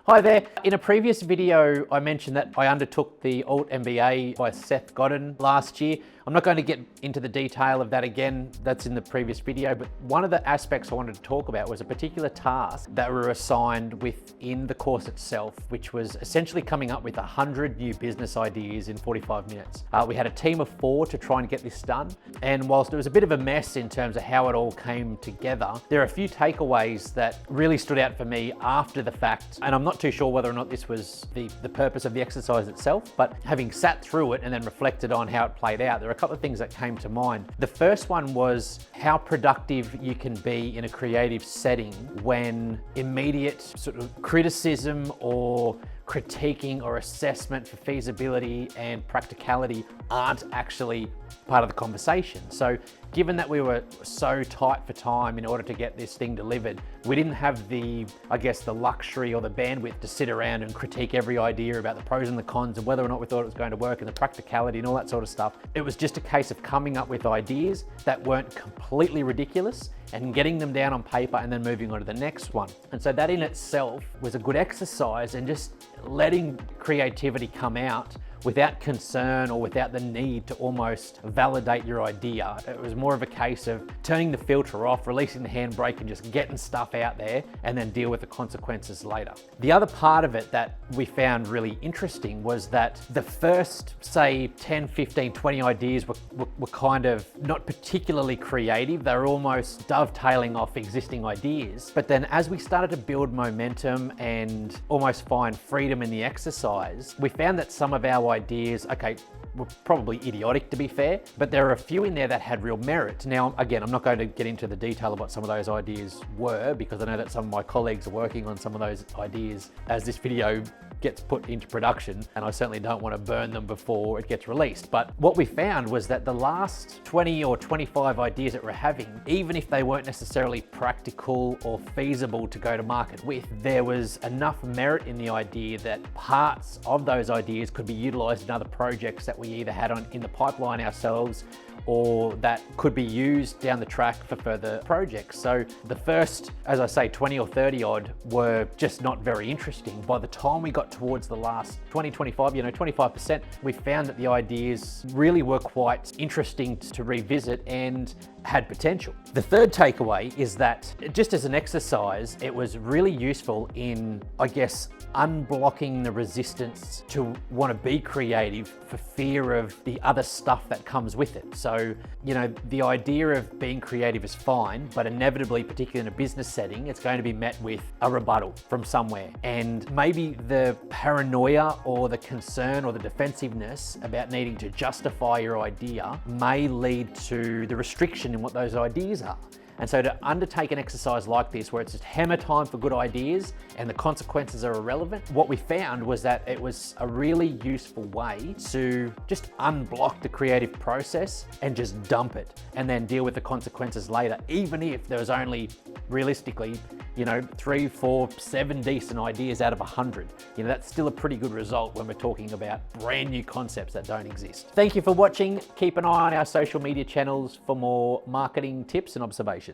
Hi there. In a previous video, I mentioned that I undertook the Alt MBA by Seth Godin last year. I'm not going to get into the detail of that again, that's in the previous video, but one of the aspects I wanted to talk about was a particular task that we were assigned within the course itself, which was essentially coming up with 100 new business ideas in 45 minutes. We had a team of 4 to try and get this done, and whilst it was a bit of a mess in terms of how it all came together, there are a few takeaways that really stood out for me after the fact, and I'm not too sure whether or not this was the purpose of the exercise itself, but having sat through it and then reflected on how it played out, there are a couple of things that came to mind. The first one was how productive you can be in a creative setting when immediate sort of criticism or critiquing or assessment for feasibility and practicality aren't actually part of the conversation. So given that we were so tight for time in order to get this thing delivered, we didn't have the luxury or the bandwidth to sit around and critique every idea about the pros and the cons and whether or not we thought it was going to work and the practicality and all that sort of stuff. It was just a case of coming up with ideas that weren't completely ridiculous and getting them down on paper and then moving on to the next one. And so that in itself was a good exercise, and just letting creativity come out without concern or without the need to almost validate your idea. It was more of a case of turning the filter off, releasing the handbrake and just getting stuff out there and then deal with the consequences later. The other part of it that we found really interesting was that the first, say, 10, 15, 20 ideas were kind of not particularly creative. They were almost dovetailing off existing ideas. But then as we started to build momentum and almost find freedom in the exercise, we found that some of our ideas, were probably idiotic to be fair, but there are a few in there that had real merit. Now, again, I'm not going to get into the detail of what some of those ideas were, because I know that some of my colleagues are working on some of those ideas as this video gets put into production, and I certainly don't want to burn them before it gets released. But what we found was that the last 20 or 25 ideas that we're having, even if they weren't necessarily practical or feasible to go to market with, there was enough merit in the idea that parts of those ideas could be utilized in other projects that we either had in the pipeline ourselves or that could be used down the track for further projects. So the first, as I say, 20 or 30 odd were just not very interesting. By the time we got towards the last 20, 25, 25%, we found that the ideas really were quite interesting to revisit and had potential. The third takeaway is that just as an exercise, it was really useful in, unblocking the resistance to want to be creative for fear of the other stuff that comes with it. So, the idea of being creative is fine, but inevitably, particularly in a business setting, it's going to be met with a rebuttal from somewhere. And maybe the paranoia or the concern or the defensiveness about needing to justify your idea may lead to the restriction in what those ideas are. And so to undertake an exercise like this, where it's just hammer time for good ideas and the consequences are irrelevant, what we found was that it was a really useful way to just unblock the creative process and just dump it and then deal with the consequences later, even if there was only realistically 3, 4, 7 decent ideas out of 100. That's still a pretty good result when we're talking about brand new concepts that don't exist. Thank you for watching. Keep an eye on our social media channels for more marketing tips and observations.